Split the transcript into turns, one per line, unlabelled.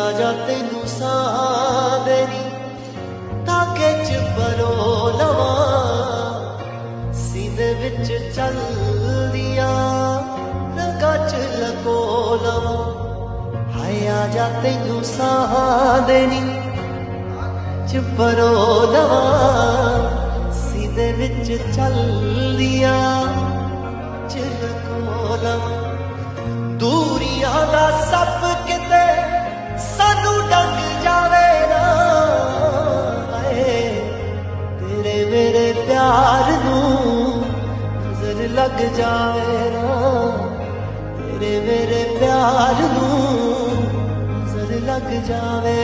आजा तेनू सां देनी धागे च परो लवा सीने विच चल दिया रगा च लगो लवा हाय आजा तेनू सां देनी च परो लवा सीने विच चल दिया च लगो लवा दूरियां दा सब किते सानू डंग जावे ना तेरे मेरे प्यार नू नजर लग जावे ना तेरे मेरे प्यार नू नजर लग जावे